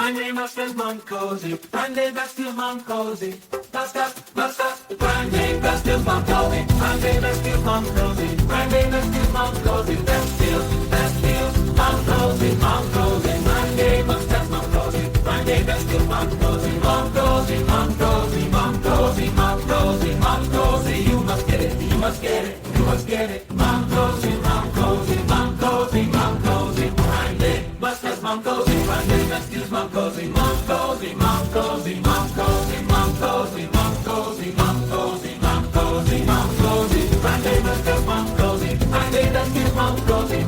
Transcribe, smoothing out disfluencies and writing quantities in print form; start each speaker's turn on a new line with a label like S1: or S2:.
S1: Grande Masters Mancosi, Grande Besties Mancosi, Basta, Grande Besties Mancosi, Grande Besties Mancosi, Grande Besties Mancosi, Besties Mancosi, Grande Masters Mancosi, Grande Besties Mancosi, Mancosi, you must get it, you must get it, you must get it, Mancosi, Grande Masters Mancosi, Grande Besties Mancosi, Grande Masters Mancosi, Grande Besties Mancosi,